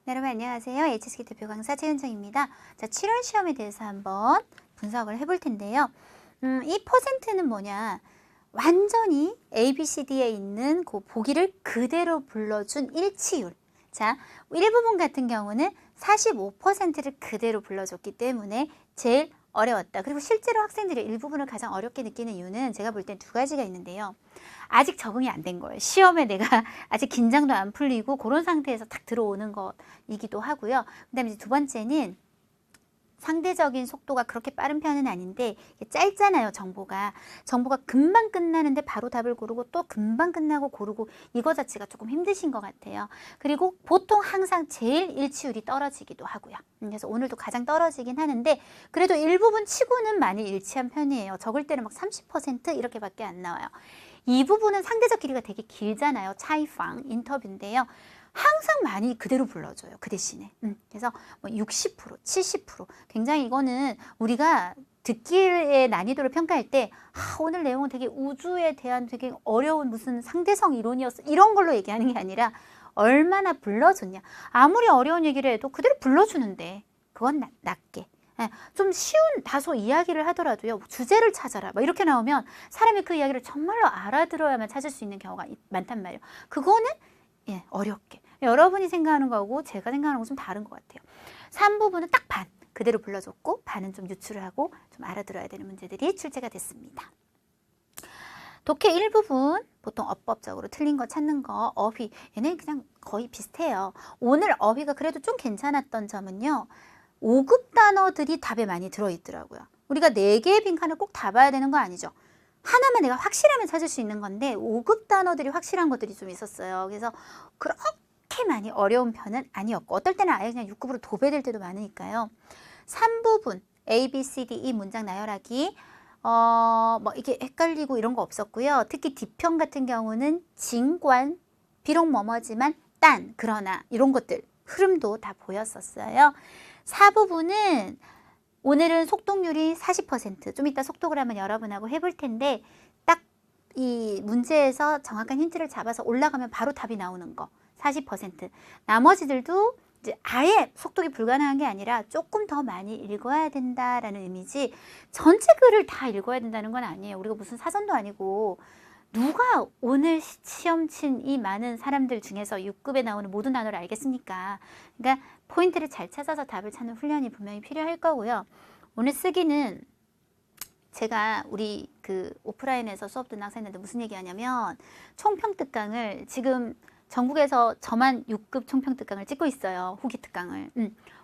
여러분 안녕하세요. HSK 대표 강사 최은정입니다. 자, 7월 시험에 대해서 한번 분석을 해볼 텐데요. 이 퍼센트는 뭐냐? 완전히 ABCD에 있는 그 보기를 그대로 불러준 일치율. 자, 일부분 같은 경우는 45%를 그대로 불러줬기 때문에 제일 어려웠다. 그리고 실제로 학생들이 일부분을 가장 어렵게 느끼는 이유는 제가 볼 땐 두 가지가 있는데요. 아직 적응이 안 된 거예요. 시험에 내가 아직 긴장도 안 풀리고 그런 상태에서 딱 들어오는 것이기도 하고요. 그 다음에 두 번째는 상대적인 속도가 그렇게 빠른 편은 아닌데 짧잖아요. 정보가 금방 끝나는데 바로 답을 고르고 또 금방 끝나고 고르고 이거 자체가 조금 힘드신 것 같아요. 그리고 보통 항상 제일 일치율이 떨어지기도 하고요. 그래서 오늘도 가장 떨어지긴 하는데 그래도 일부분 치고는 많이 일치한 편이에요. 적을 때는 막 30% 이렇게밖에 안 나와요. 이 부분은 상대적 길이가 되게 길잖아요. 차이팡 인터뷰인데요. 항상 많이 그대로 불러줘요. 그 대신에. 그래서 뭐 60%, 70% 굉장히 이거는 우리가 듣기의 난이도를 평가할 때 오늘 내용은 되게 우주에 대한 되게 어려운 무슨 상대성 이론이었어 이런 걸로 얘기하는 게 아니라 얼마나 불러줬냐. 아무리 어려운 얘기를 해도 그대로 불러주는데 그건 낮게. 좀 쉬운 다소 이야기를 하더라도요. 주제를 찾아라. 막 이렇게 나오면 사람이 그 이야기를 정말로 알아들어야만 찾을 수 있는 경우가 많단 말이에요. 그거는 어렵게. 여러분이 생각하는 거하고 제가 생각하는 거 좀 다른 것 같아요. 3부분은 딱 반 그대로 불러줬고 반은 좀 유출을 하고 좀 알아들어야 되는 문제들이 출제가 됐습니다. 독해 1부분 보통 어법적으로 틀린 거 찾는 거 어휘 얘는 그냥 거의 비슷해요. 오늘 어휘가 그래도 좀 괜찮았던 점은요. 5급 단어들이 답에 많이 들어있더라고요. 우리가 4개의 빈칸을 꼭 다 봐야 되는 거 아니죠. 하나만 내가 확실하면 찾을 수 있는 건데 5급 단어들이 확실한 것들이 좀 있었어요. 그래서 그렇게 많이 어려운 편은 아니었고 어떨 때는 아예 그냥 6급으로 도배될 때도 많으니까요. 3부분 A, B, C, D, E 문장 나열하기 뭐 이게 헷갈리고 이런 거 없었고요. 특히 D편 같은 경우는 진관, 비록 뭐뭐지만 딴, 그러나 이런 것들 흐름도 다 보였었어요. 4부분은 오늘은 속독률이 40%, 좀 이따 속독을 한번 여러분하고 해볼 텐데 딱 이 문제에서 정확한 힌트를 잡아서 올라가면 바로 답이 나오는 거 40%. 나머지들도 이제 아예 속독이 불가능한 게 아니라 조금 더 많이 읽어야 된다라는 의미지 전체 글을 다 읽어야 된다는 건 아니에요. 우리가 무슨 사전도 아니고 누가 오늘 시험 친 이 많은 사람들 중에서 6급에 나오는 모든 단어를 알겠습니까? 그러니까 포인트를 잘 찾아서 답을 찾는 훈련이 분명히 필요할 거고요. 오늘 쓰기는 제가 우리 그 오프라인에서 수업 듣는 학생들한테 무슨 얘기하냐면 총평특강을 지금 전국에서 저만 6급 총평특강을 찍고 있어요. 후기특강을.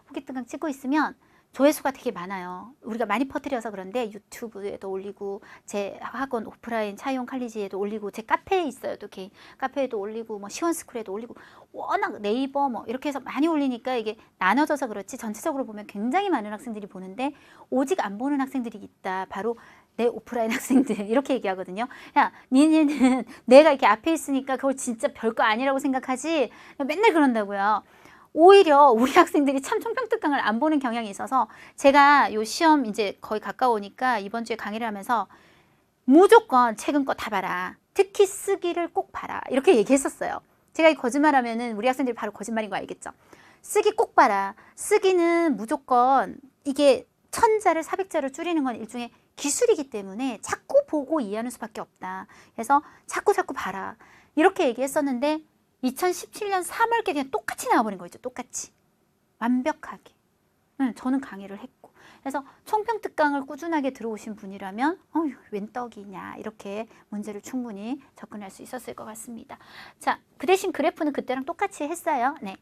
후기특강 찍고 있으면 조회수가 되게 많아요. 우리가 많이 퍼뜨려서 그런데 유튜브에도 올리고 제 학원 오프라인 차이용 칼리지에도 올리고 제 카페에 있어요. 또 개인 카페에도 올리고 뭐 시원스쿨에도 올리고 워낙 네이버 뭐 이렇게 해서 많이 올리니까 이게 나눠져서 그렇지 전체적으로 보면 굉장히 많은 학생들이 보는데 오직 안 보는 학생들이 있다. 바로 내 오프라인 학생들 이렇게 얘기하거든요. 야, 니네는 내가 이렇게 앞에 있으니까 그걸 진짜 별거 아니라고 생각하지. 맨날 그런다고요. 오히려 우리 학생들이 참 총평특강을 안 보는 경향이 있어서 제가 요 시험 이제 거의 가까우니까 이번 주에 강의를 하면서 무조건 최근 거 다 봐라. 특히 쓰기를 꼭 봐라. 이렇게 얘기했었어요. 제가 이 거짓말하면은 우리 학생들이 바로 거짓말인 거 알겠죠? 쓰기 꼭 봐라. 쓰기는 무조건 이게 1000자를 400자로 줄이는 건 일종의 기술이기 때문에 자꾸 보고 이해하는 수밖에 없다. 그래서 자꾸 봐라. 이렇게 얘기했었는데 2017년 3월께 그냥 똑같이 나와버린 거죠. 똑같이. 완벽하게. 저는 강의를 했고. 그래서 총평특강을 꾸준하게 들어오신 분이라면 웬 떡이냐 이렇게 문제를 충분히 접근할 수 있었을 것 같습니다. 자, 그 대신 그래프는 그때랑 똑같이 했어요. 네.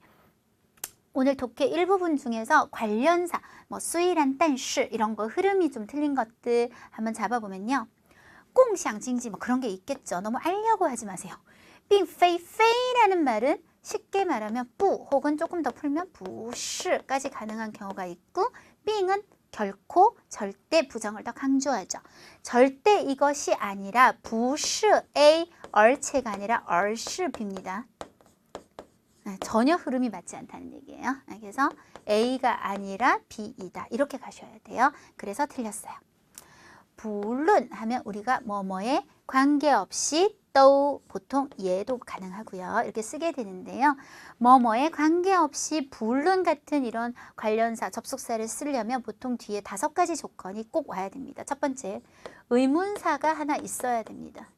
오늘 독해 1부분 중에서 관련사, 뭐 수일한, 但是 이런 거 흐름이 좀 틀린 것들 한번 잡아보면요. 공상징지 뭐 그런 게 있겠죠. 너무 알려고 하지 마세요. 并非非라는 말은 쉽게 말하면 不 혹은 조금 더 풀면 不是까지 가능한 경우가 있고 并은 결코 절대 부정을 더 강조하죠. 절대 이것이 아니라 不是 A, 而且가 아니라 而是 B입니다. 전혀 흐름이 맞지 않다는 얘기예요. 그래서 A가 아니라 B이다. 이렇게 가셔야 돼요. 그래서 틀렸어요. 불론 하면 우리가 뭐뭐에 관계없이 또 보통 얘도 가능하고요. 이렇게 쓰게 되는데요. 뭐뭐에 관계없이 불론 같은 이런 관련사, 접속사를 쓰려면 보통 뒤에 5가지 조건이 꼭 와야 됩니다. 첫 번째, 의문사가 하나 있어야 됩니다.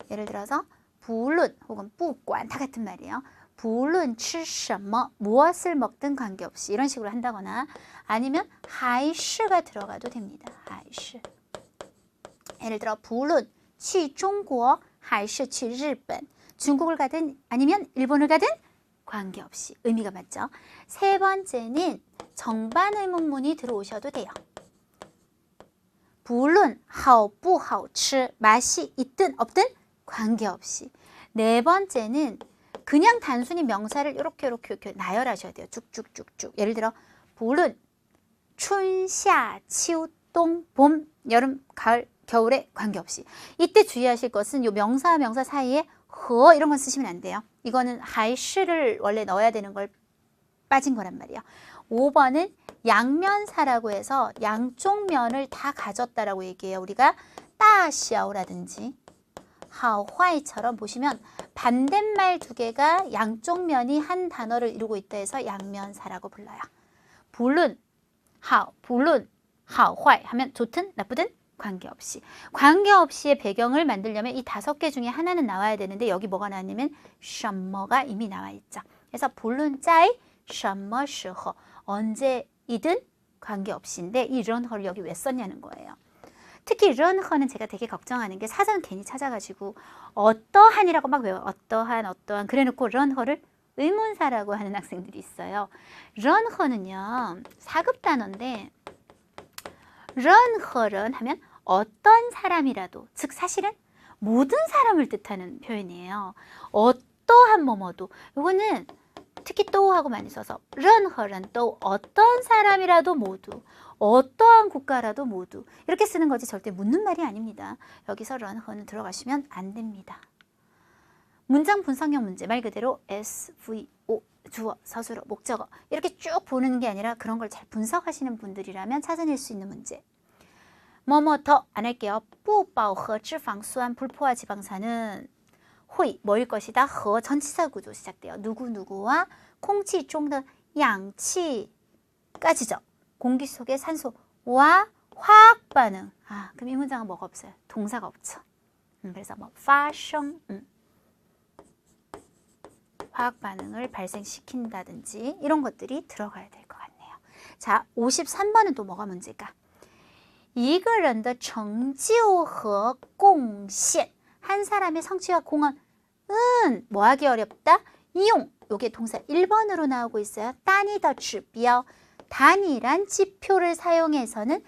예를 들어서 불론 혹은 不管 다 같은 말이에요. 不论吃什么 무엇을 먹든 관계없이 이런 식으로 한다거나 아니면 还是가 들어가도 됩니다. 还是 예를 들어 不论去中国还是去日本 중국을 가든 아니면 일본을 가든 관계없이 의미가 맞죠. 세 번째는 정반 의문문이 들어오셔도 돼요. 不论好不好吃 맛이 있든 없든 관계없이. 네 번째는 그냥 단순히 명사를 이렇게 나열하셔야 돼요. 쭉쭉쭉쭉. 예를 들어 不论春夏秋冬봄 여름 가을 겨울에 관계없이. 이때 주의하실 것은 이 명사와 명사 사이에 허 이런 건 쓰시면 안 돼요. 이거는 还是를 원래 넣어야 되는 걸 빠진 거란 말이에요. 5번은 양면사라고 해서 양쪽 면을 다 가졌다라고 얘기해요. 우리가 大小라든지 好坏처럼 보시면 반대말 두 개가 양쪽 면이 한 단어를 이루고 있다 해서 양면사라고 불러요. 不论好, 不论好坏 하면 좋든 나쁘든 관계없이. 관계없이의 배경을 만들려면 이 5개 중에 하나는 나와야 되는데 여기 뭐가 나왔냐면 什么가 이미 나와 있죠. 그래서 不论在什么时候 언제이든 관계없이인데 이 任何를 여기 왜 썼냐는 거예요. 특히 任何는 제가 되게 걱정하는 게 사전 괜히 찾아가지고 어떠한이라고 막 외워요. 어떠한 그래놓고 任何를 의문사라고 하는 학생들이 있어요. 任何는요 4급 단어인데 任何人 하면 어떤 사람이라도, 즉 사실은 모든 사람을 뜻하는 표현이에요. 어떠한 뭐뭐도. 이거는 특히 또 하고 많이 써서 任何人 또 어떤 사람이라도 모두, 어떠한 국가라도 모두 이렇게 쓰는 거지 절대 묻는 말이 아닙니다. 여기서 任何는 들어가시면 안 됩니다. 문장 분석형 문제 말 그대로 SVO 주어, 서술어, 목적어 이렇게 쭉 보는 게 아니라 그런 걸 잘 분석하시는 분들이라면 찾아낼 수 있는 문제. 뭐뭐 더 안 할게요. 不饱和脂肪酸 불포화 지방산은 会 뭐일 것이다. 和 전치사 구조 시작돼요. 누구누구와 空气中的氧气까지죠. 공기 속의 산소와 화학 반응. 그럼 이 문장은 뭐가 없어요? 동사가 없죠. 그래서 뭐 发生 화학 반응을 발생시킨다든지 이런 것들이 들어가야 될 것 같네요. 자, 53번은 또 뭐가 문제일까? 一个人的成就和贡献 한 사람의 성취와 공헌은 뭐하기 어렵다? 이용, 요게 동사 1번으로 나오고 있어요. 单一的指标 단일한 지표를 사용해서는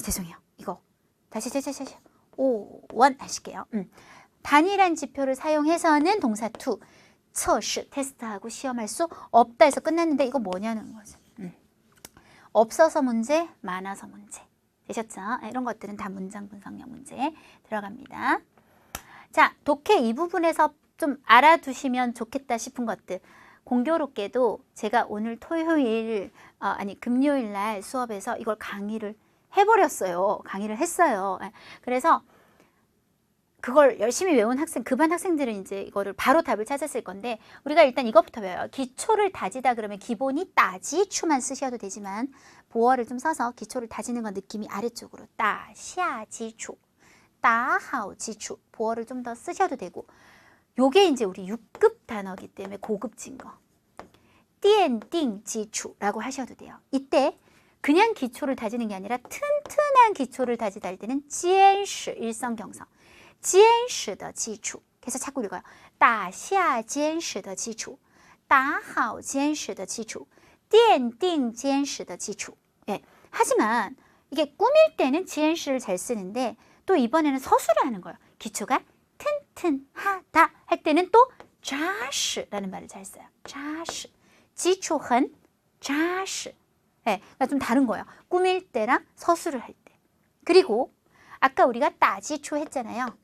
죄송해요. 이거 다시 5원 하실게요. 단일한 지표를 사용해서는 동사 2 测试, 테스트하고 시험할 수 없다 해서 끝났는데 이거 뭐냐는 거죠. 없어서 문제, 많아서 문제. 되셨죠? 이런 것들은 다 문장 분석형 문제에 들어갑니다. 자, 독해 이 부분에서 좀 알아두시면 좋겠다 싶은 것들. 공교롭게도 제가 오늘 금요일 날 수업에서 이걸 강의를 해버렸어요. 강의를 했어요. 그래서 그걸 열심히 외운 학생, 그 반 학생들은 이제 이거를 바로 답을 찾았을 건데 우리가 일단 이것부터 배워요. 기초를 다지다 그러면 기본이 따지추만 쓰셔도 되지만 보어를 좀 써서 기초를 다지는 건 느낌이 아래쪽으로 따下基础, 따하오基础 보어를 좀 더 쓰셔도 되고 요게 이제 우리 6급 단어이기 때문에 고급진 거 奠定基础라고 하셔도 돼요. 이때 그냥 기초를 다지는 게 아니라 튼튼한 기초를 다지다 할 때는 坚实 일성경성 坚实的基础 그래서 자꾸 읽어요. 打下坚实的基础打好坚实的基础奠定坚实的基础 예. 하지만 이게 꾸밀 때는 坚实를 잘 쓰는데 또 이번에는 서술을 하는 거예요. 기초가 튼튼하다 할 때는 또 扎实라는 말을 잘 써요. 扎实 基础很扎实 예. 그러니까 좀 다른 거예요. 꾸밀 때랑 서술을 할 때. 그리고 아까 우리가 따지초 했잖아요.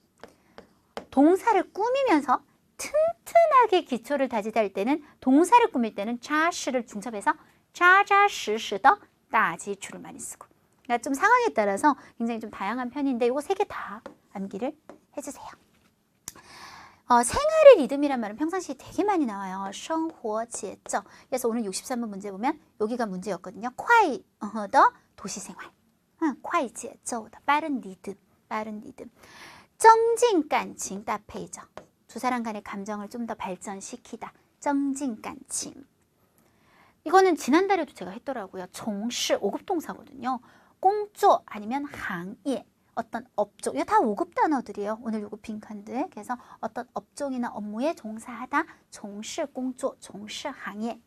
동사를 꾸미면서 튼튼하게 기초를 다지다 할 때는 동사를 꾸밀 때는 扎实를 중첩해서 扎扎实实的大基础를 많이 쓰고 그러니까 좀 상황에 따라서 굉장히 좀 다양한 편인데 이거 3개 다 암기를 해주세요. 생활의 리듬이란 말은 평상시에 되게 많이 나와요. 生活节奏. 그래서 오늘 63번 문제 보면 여기가 문제였거든요. 快的 도시생활. 快节奏的 빠른 리듬. 빠른 리듬. 增进感情搭配着. 두 사람 간의 감정을 좀 더 발전시키다. 增进感情. 이거는 지난달에도 제가 했더라고요. 从事 5급 동사거든요. 工作 아니면 行业. 어떤 업종, 이거 다 5급 단어들이에요. 오늘 요거 빈칸들. 그래서 어떤 업종이나 업무에 종사하다, 从事工作, 从事行业.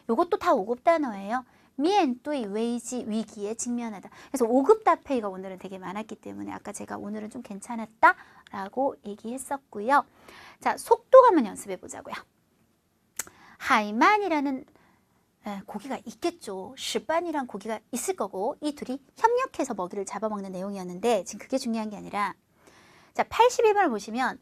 요것도 다 5급 단어예요. 面对 危机, 위기에 직면하다. 그래서 5급 답회가 오늘은 되게 많았기 때문에 아까 제가 오늘은 좀 괜찮았다라고 얘기했었고요. 자, 속도감 한번 연습해 보자고요. 하이만이라는 고기가 있겠죠. 시반이란 고기가 있을 거고 이 둘이 협력해서 먹이를 잡아먹는 내용이었는데 지금 그게 중요한 게 아니라 자 81번을 보시면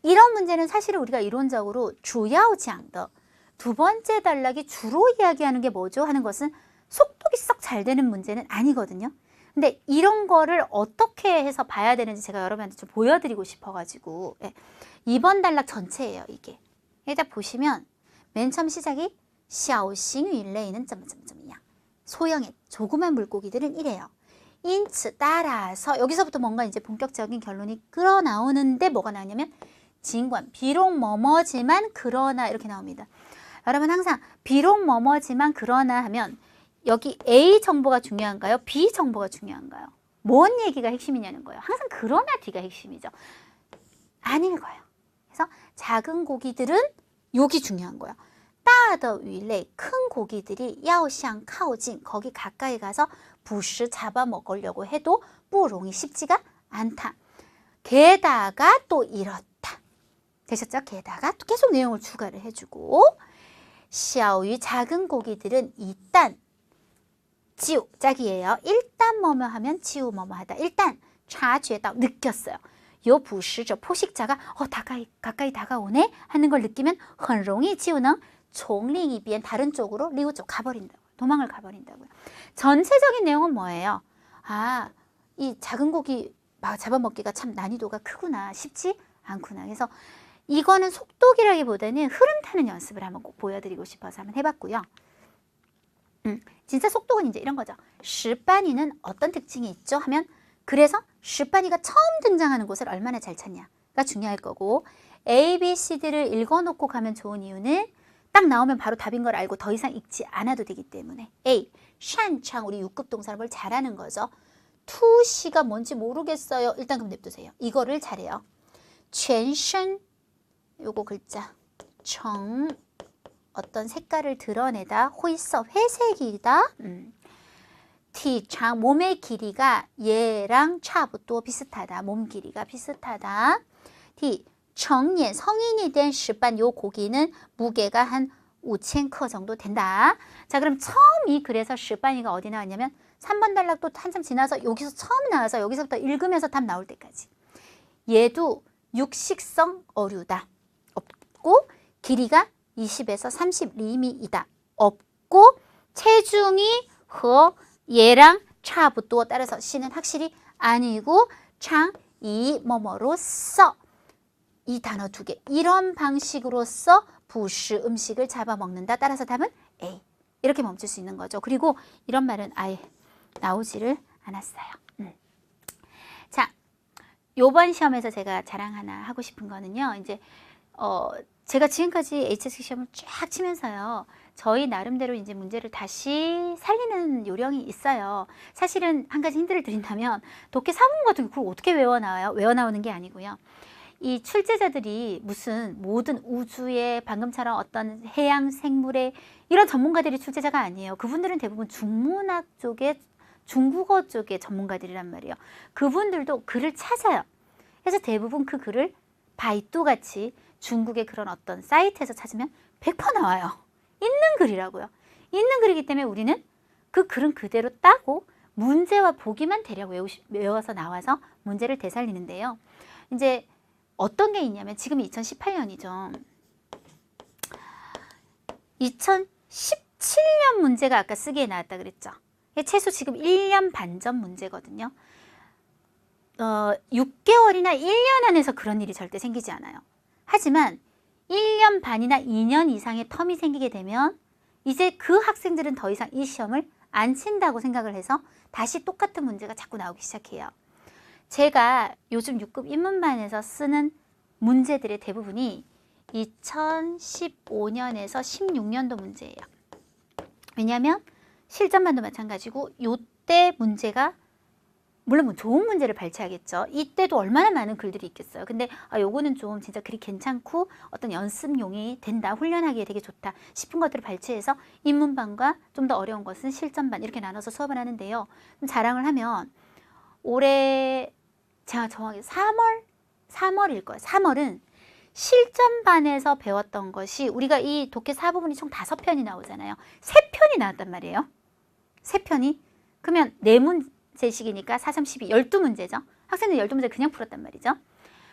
이런 문제는 사실은 우리가 이론적으로 주야오지앙더 두 번째 단락이 주로 이야기하는 게 뭐죠? 하는 것은 속독이 썩 잘 되는 문제는 아니거든요. 근데 이런 거를 어떻게 해서 봐야 되는지 제가 여러분한테 좀 보여드리고 싶어가지고 2번 단락 전체예요. 이게 일단 보시면 맨 처음 시작이 小型鱼类는 점점점이야. 소형의 조그만 물고기들은 이래요. 인츠 따라서 여기서부터 뭔가 이제 본격적인 결론이 끌어나오는데 뭐가 나오냐면 진관 비록 뭐뭐지만 그러나 이렇게 나옵니다. 여러분 항상 비록 뭐뭐지만 그러나 하면 여기 A 정보가 중요한가요? B 정보가 중요한가요? 뭔 얘기가 핵심이냐는 거예요. 항상 그러나 뒤가 핵심이죠. 아닐 거예요. 그래서 작은 고기들은 여기 중요한 거예요. 大的鱼类, 큰 고기들이 要向靠近, 거기 가까이 가서 부시 잡아먹으려고 해도 不容易, 쉽지가 않다. 게다가 또 이렇다. 되셨죠? 게다가 또 계속 내용을 추가를 해주고 小鱼, 작은 고기들은 일단 지우, 짝이에요. 일단 뭐뭐 하면 지우 뭐뭐 하다. 일단察觉到, 느꼈어요. 요 부시저 포식자가 가까이 다가오네 하는 걸 느끼면 很容易 지우는 종링이 비엔 다른 쪽으로 리우 쪽 가버린다고요. 도망을 가버린다고요. 전체적인 내용은 뭐예요? 아, 이 작은 고기 잡아먹기가 참 난이도가 크구나. 쉽지 않구나. 그래서 이거는 속독이라기보다는 흐름 타는 연습을 한번 꼭 보여드리고 싶어서 한번 해봤고요. 진짜 속독은 이제 이런 거죠. 시바니는 어떤 특징이 있죠? 하면 그래서 시바니가 처음 등장하는 곳을 얼마나 잘 찾냐가 중요할 거고 A, B, C, D를 읽어놓고 가면 좋은 이유는 딱 나오면 바로 답인 걸 알고 더 이상 읽지 않아도 되기 때문에 A, 샨창 우리 6급 동사를 뭘 잘하는 거죠. 투시가 뭔지 모르겠어요. 일단 그럼 냅두세요. 이거를 잘해요. 全身 요거 글자 정 어떤 색깔을 드러내다 호이서 회색이다. 티장 몸의 길이가 얘랑 차부터 비슷하다. 몸 길이가 비슷하다. 티 정예 성인이 된 시반 요 고기는 무게가 한 5,000克 정도 된다. 자 그럼 처음 이 글에서 시반이가 어디 나왔냐면 3번 단락도 한참 지나서 여기서 처음 나와서 여기서부터 읽으면서 답 나올 때까지. 얘도 육식성 어류다. 없고 길이가 20에서 30리미이다. 없고 체중이 얘랑 차부터 따라서 C는 확실히 아니고 창 이 뭐뭐로써 이 단어 두 개 이런 방식으로써 부시 음식을 잡아먹는다. 따라서 답은 A. 이렇게 멈출 수 있는 거죠. 그리고 이런 말은 아예 나오지를 않았어요. 자, 요번 시험에서 제가 자랑 하나 하고 싶은 거는요. 이제 제가 지금까지 HSK 시험을 쫙 치면서요. 저희 나름대로 이제 문제를 다시 살리는 요령이 있어요. 사실은 한 가지 힌트를 드린다면 독해 4문 같은 거 그걸 어떻게 외워 나와요? 외워 나오는 게 아니고요. 이 출제자들이 무슨 모든 우주의 방금처럼 어떤 해양 생물의 이런 전문가들이 출제자가 아니에요. 그분들은 대부분 중문학 쪽에 중국어 쪽의 전문가들이란 말이에요. 그분들도 글을 찾아요. 그래서 대부분 그 글을 바이두 같이 중국의 그런 어떤 사이트에서 찾으면 100% 나와요. 있는 글이라고요. 있는 글이기 때문에 우리는 그 글은 그대로 따고 문제와 보기만 대략 외워서 나와서 문제를 되살리는데요. 이제 어떤 게 있냐면 지금 2018년이죠. 2017년 문제가 아까 쓰기에 나왔다 그랬죠. 최소 지금 1년 반 전 문제거든요. 6개월이나 1년 안에서 그런 일이 절대 생기지 않아요. 하지만 1년 반이나 2년 이상의 텀이 생기게 되면 이제 그 학생들은 더 이상 이 시험을 안 친다고 생각을 해서 다시 똑같은 문제가 자꾸 나오기 시작해요. 제가 요즘 6급 인문반에서 쓰는 문제들의 대부분이 2015년에서 16년도 문제예요. 왜냐하면 실전반도 마찬가지고 요때 문제가 물론 뭐 좋은 문제를 발췌하겠죠. 이때도 얼마나 많은 글들이 있겠어요. 근데 요거는 좀 진짜 글이 괜찮고 어떤 연습용이 된다, 훈련하기에 되게 좋다 싶은 것들을 발췌해서 인문반과 좀 더 어려운 것은 실전반 이렇게 나눠서 수업을 하는데요. 자랑을 하면 올해 제가 정확히 3월일 거예요. 3월은 실전반에서 배웠던 것이 우리가 이 독해 4부분이 총 5편이 나오잖아요. 3편이 나왔단 말이에요. 3편이. 그러면 4문제씩이니까 4, 3, 12, 12문제죠. 학생들 12문제 그냥 풀었단 말이죠.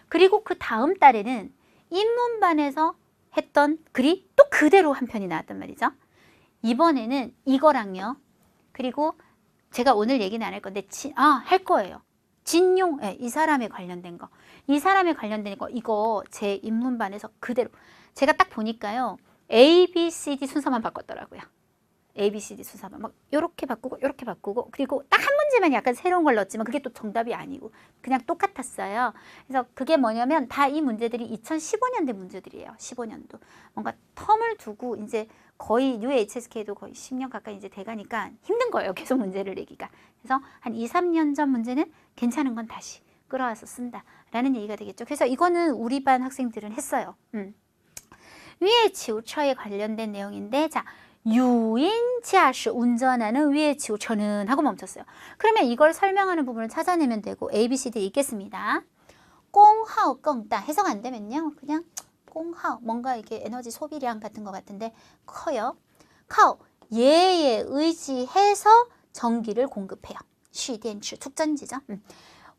그리고 그 다음 달에는 인문반에서 했던 글이 또 그대로 한 편이 나왔단 말이죠. 이번에는 이거랑요. 그리고 제가 오늘 얘기는 안 할 건데 할 거예요. 진용, 이 사람에 관련된 거. 이 사람에 관련된 거 이거 제 인문반에서 그대로 제가 딱 보니까요. A, B, C, D 순서만 바꿨더라고요. A, B, C, D 순서만 막 요렇게 바꾸고 요렇게 바꾸고 그리고 딱 한 문제만 약간 새로운 걸 넣었지만 그게 또 정답이 아니고 그냥 똑같았어요. 그래서 그게 뭐냐면 다 이 문제들이 2015년대 문제들이에요. 15년도. 뭔가 텀을 두고 이제 거의 UHSK도 거의 10년 가까이 이제 돼가니까 힘든 거예요. 계속 문제를 내기가. 그래서 한 2, 3년 전 문제는 괜찮은 건 다시 끌어와서 쓴다라는 얘기가 되겠죠. 그래서 이거는 우리 반 학생들은 했어요. 위에 지우처에 관련된 내용인데 자 유인驾驶 운전하는 위에 지우처는 하고 멈췄어요. 그러면 이걸 설명하는 부분을 찾아내면 되고 A, B, C, D 읽겠습니다. 꽁하오 껑따 해석 안 되면요. 그냥 꽁하오 뭔가 이게 에너지 소비량 같은 것 같은데 커요. 카오 얘에 의지해서 전기를 공급해요. 쉬電池 축전지죠.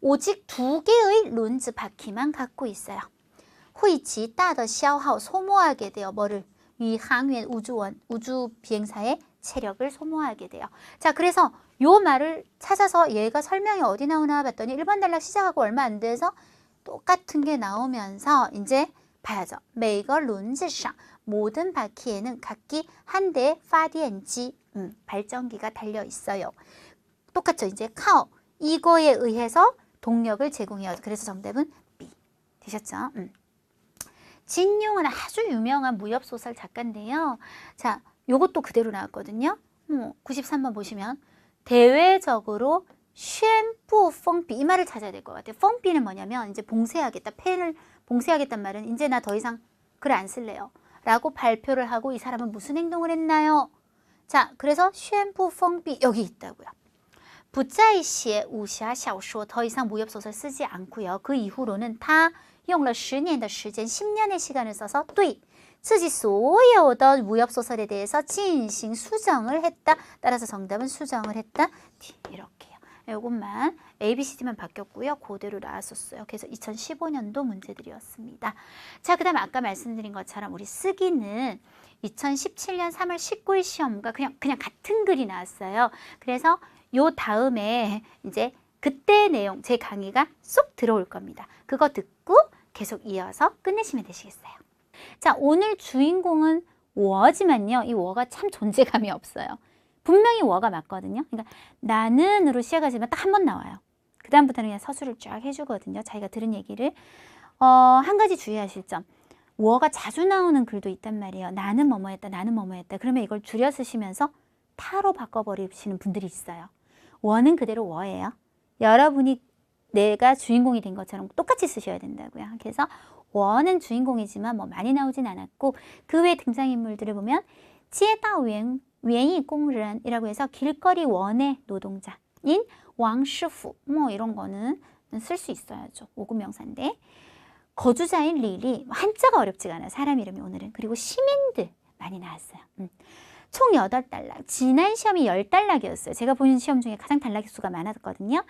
오직 2개의 룬즈 바퀴만 갖고 있어요. 후이치 따더 샤오하오 소모하게 돼요. 뭐를? 이 항위엔 우주원, 우주 비행사의 체력을 소모하게 돼요. 자, 그래서 요 말을 찾아서 얘가 설명이 어디 나오나 봤더니 1번 단락 시작하고 얼마 안 돼서 똑같은 게 나오면서 이제 봐야죠. 每个轮子上 모든 바퀴에는 각기 한 대의 파디엔지 발전기가 달려 있어요. 똑같죠. 이제 카오 이거에 의해서 동력을 제공해요. 그래서 정답은 B 되셨죠? 진용은 아주 유명한 무협소설 작가인데요. 자, 요것도 그대로 나왔거든요. 93번 보시면 대외적으로 宣布封闭 이 말을 찾아야 될 것 같아요. 封闭는 뭐냐면 이제 봉쇄하겠다. 펜을 봉쇄하겠단 말은 이제 나 더 이상 글 안 쓸래요. 라고 발표를 하고 이 사람은 무슨 행동을 했나요? 자, 그래서 宣布封闭 여기 있다고요. 不再写武侠小说 더 이상 무협소설 쓰지 않고요. 그 이후로는 다 用了10年的时间 10년의 시간을 써서 对自己所有的 무협소설에 대해서 진행 수정을 했다. 따라서 정답은 수정을 했다. 이렇게요. 이것만 ABCD만 바뀌었고요. 그대로 나왔었어요. 그래서 2015년도 문제들이었습니다. 자, 그 다음 아까 말씀드린 것처럼 우리 쓰기는 2017년 3월 19일 시험과 그냥 같은 글이 나왔어요. 그래서 요 다음에 이제 그때 내용 제 강의가 쏙 들어올 겁니다. 그거 듣고 계속 이어서 끝내시면 되시겠어요. 자, 오늘 주인공은 워지만요. 이 워가 참 존재감이 없어요. 분명히 워가 맞거든요. 그러니까 나는으로 시작하지만 딱 한 번 나와요. 그 다음부터는 그냥 서술을 쫙 해주거든요. 자기가 들은 얘기를. 한 가지 주의하실 점. 워가 자주 나오는 글도 있단 말이에요. 나는 뭐뭐 했다. 나는 뭐뭐 했다. 그러면 이걸 줄여 쓰시면서 타로 바꿔버리시는 분들이 있어요. 워는 그대로 워예요. 여러분이 내가 주인공이 된 것처럼 똑같이 쓰셔야 된다고요. 그래서 워는 주인공이지만 뭐 많이 나오진 않았고 그 외 등장인물들을 보면 지에다위엔 웬이 공른이라고 해서 길거리 원의 노동자인 왕시후 뭐 이런 거는 쓸 수 있어야죠. 5급 명사인데 거주자인 리리 한자가 어렵지가 않아요. 사람 이름이 오늘은. 그리고 시민들 많이 나왔어요. 총 8단락. 지난 시험이 10단락이었어요. 제가 보는 시험 중에 가장 단락 수가 많았거든요.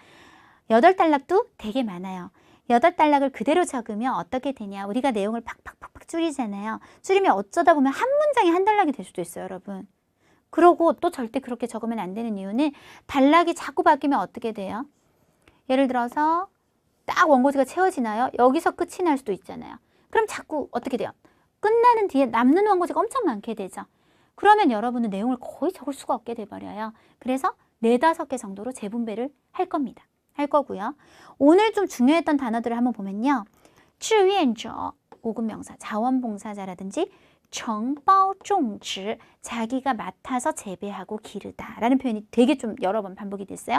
8단락도 되게 많아요. 8단락을 그대로 적으면 어떻게 되냐. 우리가 내용을 팍팍팍팍 줄이잖아요. 줄이면 어쩌다 보면 한 문장이 한 단락이 될 수도 있어요, 여러분. 그러고 또 절대 그렇게 적으면 안 되는 이유는 단락이 자꾸 바뀌면 어떻게 돼요? 예를 들어서 딱 원고지가 채워지나요? 여기서 끝이 날 수도 있잖아요. 그럼 자꾸 어떻게 돼요? 끝나는 뒤에 남는 원고지가 엄청 많게 되죠. 그러면 여러분은 내용을 거의 적을 수가 없게 돼버려요. 그래서 4, 5개 정도로 재분배를 할 겁니다. 할 거고요. 오늘 좀 중요했던 단어들을 한번 보면요. 志愿者, 5급명사, 자원봉사자라든지 承包种植, 자기가 맡아서 재배하고 기르다 라는 표현이 되게 좀 여러 번 반복이 됐어요.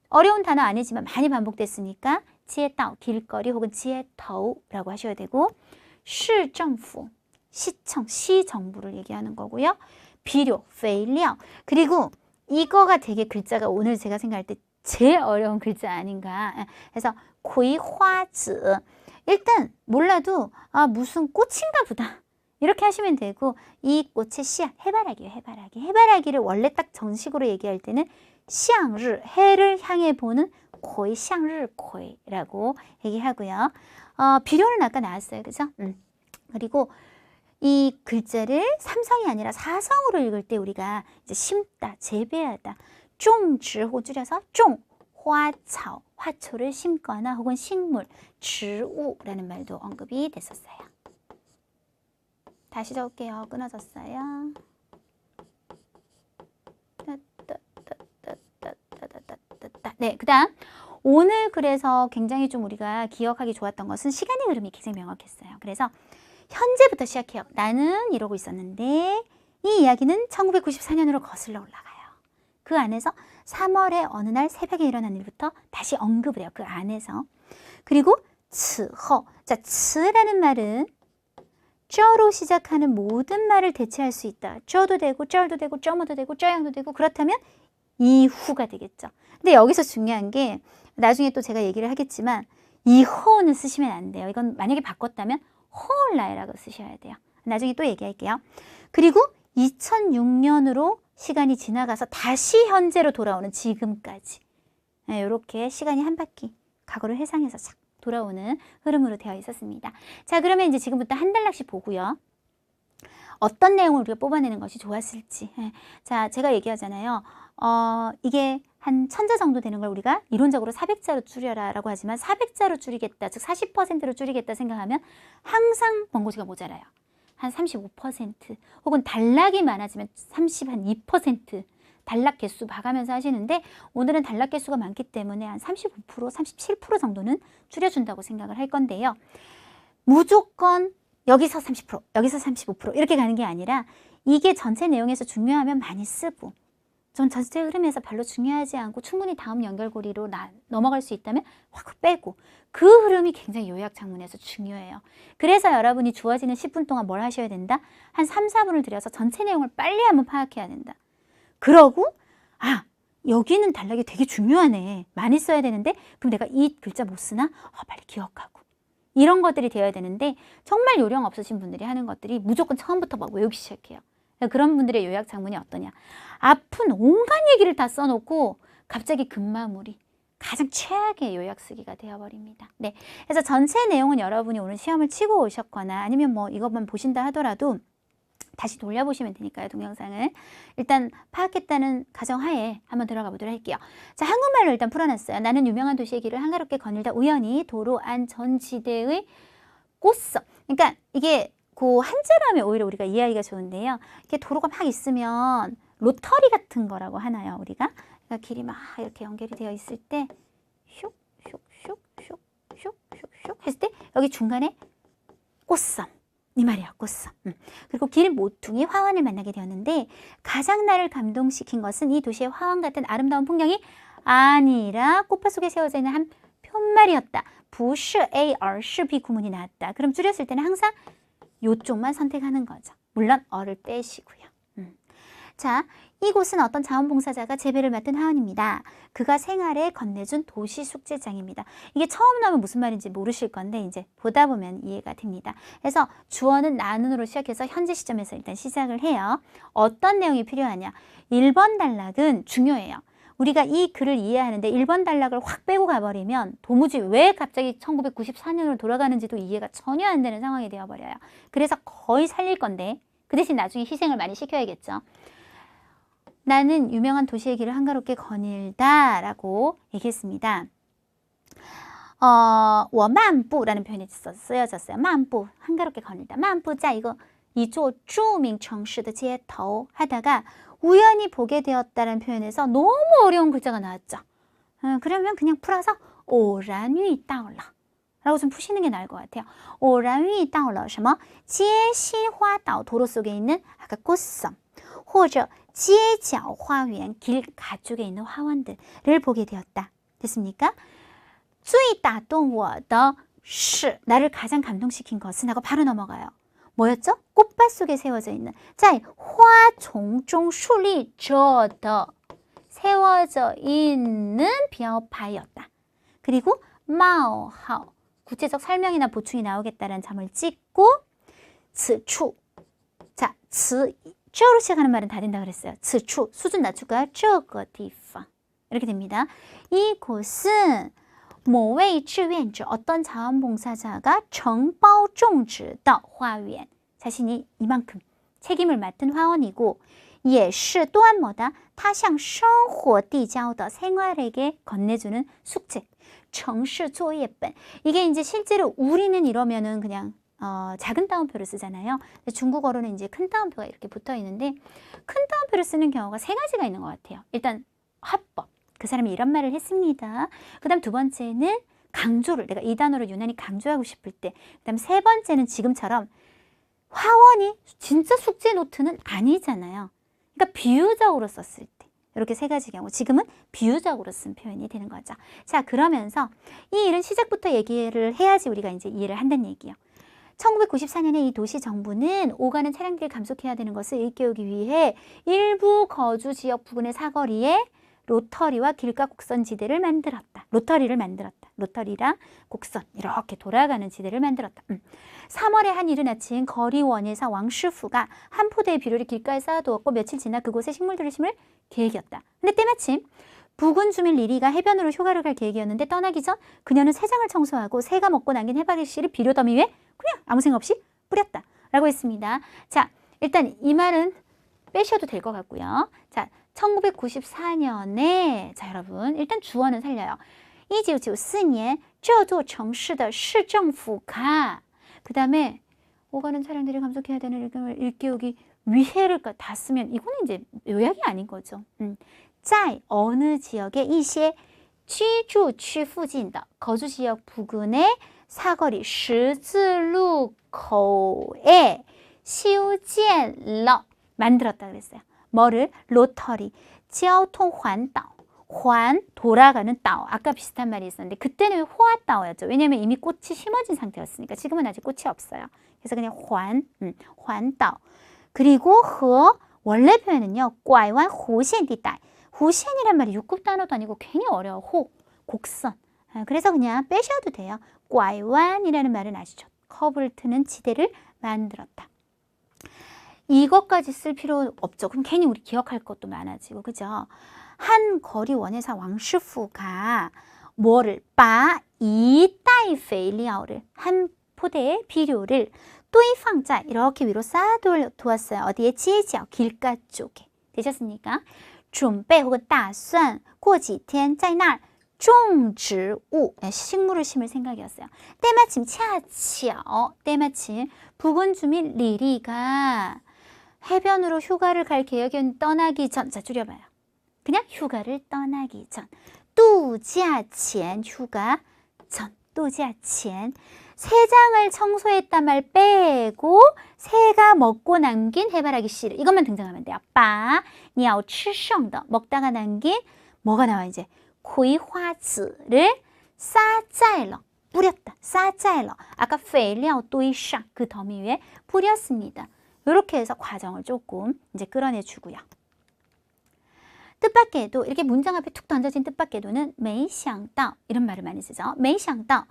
어려운 단어 아니지만 많이 반복됐으니까 街道, 길거리 혹은 街头라고 하셔야 되고 市政府, 시청, 시정부를 얘기하는 거고요. 비료, 肥料. 그리고 이거가 되게 글자가 오늘 제가 생각할 때 제일 어려운 글자 아닌가. 그래서 葵花籽. 일단 몰라도 무슨 꽃인가 보다. 이렇게 하시면 되고 이 꽃의 씨앗, 해바라기예요. 해바라기. 해바라기를 원래 딱 정식으로 얘기할 때는 向日, 해를 향해 보는 葵, 向日葵라고 얘기하고요. 비료는 아까 나왔어요. 그죠? 그리고 이 글자를 삼성이 아니라 사성으로 읽을 때 우리가 이제 심다, 재배하다, 种植 혹은 줄여서 种, 花草, 화초를 심거나 혹은 식물, 植物라는 말도 언급이 됐었어요. 다시 적을게요. 끊어졌어요. 네, 그 다음 오늘 그래서 굉장히 좀 우리가 기억하기 좋았던 것은 시간의 흐름이 굉장히 명확했어요. 그래서 현재부터 시작해요. 나는 이러고 있었는데 이 이야기는 1994년으로 거슬러 올라가요. 그 안에서 3월의 어느 날 새벽에 일어난 일부터 다시 언급을 해요. 그 안에서. 그리고 此后. 자, 此라는 말은 쩌로 시작하는 모든 말을 대체할 수 있다. 쩌도 되고 쩔도 되고 쩌머도 되고 쩌양도 되고 그렇다면 이후가 되겠죠. 근데 여기서 중요한 게 나중에 또 제가 얘기를 하겠지만 이호는 쓰시면 안 돼요. 이건 만약에 바꿨다면 홀라이라고 쓰셔야 돼요. 나중에 또 얘기할게요. 그리고 2006년으로 시간이 지나가서 다시 현재로 돌아오는 지금까지. 네, 이렇게 시간이 한 바퀴 과거를 회상해서 착 돌아오는 흐름으로 되어 있었습니다. 자, 그러면 이제 지금부터 한 단락씩 보고요. 어떤 내용을 우리가 뽑아내는 것이 좋았을지. 자, 제가 얘기하잖아요. 이게 한 1000자 정도 되는 걸 우리가 이론적으로 400자로 줄여라 라고 하지만 400자로 줄이겠다, 즉 40%로 줄이겠다 생각하면 항상 원고지가 모자라요. 한 35% 혹은 단락이 많아지면 2% 단락 개수 봐가면서 하시는데 오늘은 단락 개수가 많기 때문에 한 35%, 37% 정도는 줄여준다고 생각을 할 건데요. 무조건 여기서 30%, 여기서 35% 이렇게 가는 게 아니라 이게 전체 내용에서 중요하면 많이 쓰고 전 전체 흐름에서 별로 중요하지 않고 충분히 다음 연결고리로 넘어갈 수 있다면 확 빼고 그 흐름이 굉장히 요약 장문에서 중요해요. 그래서 여러분이 주어지는 10분 동안 뭘 하셔야 된다? 한 3, 4분을 들여서 전체 내용을 빨리 한번 파악해야 된다. 그러고 여기는 단락이 되게 중요하네. 많이 써야 되는데 그럼 내가 이 글자 못 쓰나? 빨리 기억하고. 이런 것들이 되어야 되는데 정말 요령 없으신 분들이 하는 것들이 무조건 처음부터 막 외우기 시작해요. 그런 분들의 요약 장문이 어떠냐. 아픈 온갖 얘기를 다 써놓고 갑자기 급마무리. 가장 최악의 요약 쓰기가 되어버립니다. 네, 그래서 전체 내용은 여러분이 오늘 시험을 치고 오셨거나 아니면 뭐 이것만 보신다 하더라도 다시 돌려보시면 되니까요. 동영상을. 일단 파악했다는 가정하에 한번 들어가 보도록 할게요. 자, 한국말로 일단 풀어놨어요. 나는 유명한 도시의 길을 한가롭게 거닐다 우연히 도로 안 전지대의 꽃섬. 그러니까 이게 그 한자로 하면 오히려 우리가 이해하기가 좋은데요. 이게 도로가 막 있으면 로터리 같은 거라고 하나요, 우리가? 그러니까 길이 막 이렇게 연결이 되어 있을 때 슉, 슉, 슉, 슉, 슉, 슉, 슉 했을 때 여기 중간에 꽃섬. 이 말이야, 꽃섬. 그리고 길 모퉁이 화환을 만나게 되었는데 가장 나를 감동시킨 것은 이 도시의 화환 같은 아름다운 풍경이 아니라 꽃밭 속에 세워져 있는 한 편말이었다. 不是A, 而是B 구문이 나왔다. 그럼 줄였을 때는 항상 요쪽만 선택하는 거죠. 물론 어를 빼시고요. 자, 이곳은 어떤 자원봉사자가 재배를 맡은 하원입니다. 그가 생활에 건네준 도시 숙제장입니다. 이게 처음 나오면 무슨 말인지 모르실 건데 이제 보다 보면 이해가 됩니다. 그래서 주어는 나는으로 시작해서 현재 시점에서 일단 시작을 해요. 어떤 내용이 필요하냐? 1번 단락은 중요해요. 우리가 이 글을 이해하는데 1번 단락을 확 빼고 가버리면 도무지 왜 갑자기 1994년으로 돌아가는지도 이해가 전혀 안 되는 상황이 되어버려요. 그래서 거의 살릴 건데 그 대신 나중에 희생을 많이 시켜야겠죠. 나는 유명한 도시의 길을 한가롭게 거닐다 라고 얘기했습니다. 我漫步라는 표현이 쓰여졌어요. 漫步 한가롭게 거닐다. 漫步在 이거一座著名城市的街头 하다가 우연히 보게 되었다는 표현에서 너무 어려운 글자가 나왔죠. 그러면 그냥 풀어서 偶然遇到了 라고 좀 푸시는 게 나을 것 같아요. 偶然遇到了什么街心花岛 도로 속에 있는 아까 꽃섬 或者街角花园 길 가쪽에 있는 화원들을 보게 되었다. 됐습니까? 最打动我的是 나를 가장 감동시킨 것은 하고 바로 넘어가요. 뭐였죠? 꽃밭 속에 세워져 있는 在花丛中树立着的 세워져 있는 벼파였다. 그리고 冒号 구체적 설명이나 보충이 나오겠다는 점을 찍고 此处 자, 这로 시작하는 말은 다 된다 그랬어요. 此处 수준 낮추가 这个地方 이렇게 됩니다. 이곳은 某位志愿者 어떤 자원봉사자가 承包种植的花园 자신이 이만큼 책임을 맡은 화원이고 也是 또한 뭐다? 他向生活递交的 생활에게 건네주는 숙제 城市作业本 이게 이제 실제로 우리는 이러면은 그냥 작은 따옴표를 쓰잖아요. 중국어로는 이제 큰 따옴표가 이렇게 붙어 있는데 큰 따옴표를 쓰는 경우가 세 가지가 있는 것 같아요. 일단 화법, 그 사람이 이런 말을 했습니다. 그 다음 두 번째는 강조를 내가 이 단어를 유난히 강조하고 싶을 때, 그 다음 세 번째는 지금처럼 화원이 진짜 숙제 노트는 아니잖아요. 그러니까 비유적으로 썼을 때 이렇게 세 가지 경우 지금은 비유적으로 쓴 표현이 되는 거죠. 자, 그러면서 이 일은 시작부터 얘기를 해야지 우리가 이제 이해를 한다는 얘기예요. 1994년에 이 도시 정부는 오가는 차량들을 감속해야 되는 것을 일깨우기 위해 일부 거주 지역 부근의 사거리에 로터리와 길가 곡선 지대를 만들었다. 로터리를 만들었다. 로터리랑 곡선 이렇게 돌아가는 지대를 만들었다. 3월의 한 이른 아침 거리원에서 왕시푸가 한 포대의 비료를 길가에 쌓아두었고 며칠 지나 그곳에 식물들을 심을 계획이었다. 근데 때마침 부근 주민 리리가 해변으로 휴가를 갈 계획이었는데 떠나기 전 그녀는 새장을 청소하고 새가 먹고 남긴 해바라기씨를 비료 더미 위에 그냥 아무 생각 없이 뿌렸다 라고 했습니다. 자, 일단 이 말은 빼셔도 될 것 같고요. 자, 1994년에 자 여러분 일단 주어는 살려요. 1994년 这座城市的市政府가 그 다음에 오가는 차량들이 감속해야 되는 일정을 일깨우기 위해를 다 쓰면 이거는 이제 요약이 아닌 거죠. 在 어느 지역의 一些居住区附近的 거주 지역 부근의 사거리 十字路口에 修建了 만들었다 그랬어요. 뭐를? 로터리, 交通环岛, 환, 돌아가는 따오. 아까 비슷한 말이 있었는데 그때는 호아따오였죠. 왜냐하면 이미 꽃이 심어진 상태였으니까. 지금은 아직 꽃이 없어요. 그래서 그냥 환따오. 그리고 허, 원래 표현은요. 拐弯弧线地带. 후시엔이란 말이 6급 단어도 아니고 괜히 어려워. 호, 곡선. 그래서 그냥 빼셔도 돼요. 拐弯이라는 말은 아시죠? 커브를 트는 지대를 만들었다. 이것까지 쓸 필요 없죠. 그럼 괜히 우리 기억할 것도 많아지고, 그죠? 한 거리원에서 왕시푸가 뭐를? 把一袋肥料를 한 포대의 비료를 堆放在 이렇게 위로 쌓아두었어요. 어디에? 街角 길가 쪽에. 되셨습니까? 准备 혹은 打算过几天在那儿种植物 식물을 심을 생각이었어요. 때마침恰巧 때마침 부근 주민 리리가 해변으로 휴가를 갈 계획은 떠나기 전, 자 줄여봐요. 그냥 휴가를 떠나기 전, 度假前 휴가 전, 度假前 새장을 청소했단 말 빼고 새가 먹고 남긴 해바라기 씨를 이것만 등장하면 돼요. 把你要吃剩的 먹다가 남긴 뭐가 나와 이제 葵花籽를撒在了 뿌렸다. 撒在了 아까 肥料堆上 그 더미 위에 뿌렸습니다. 이렇게 해서 과정을 조금 이제 끌어내 주고요. 뜻밖에도 이렇게 문장 앞에 툭 던져진 뜻밖에도는 没想到 이런 말을 많이 쓰죠. 没想到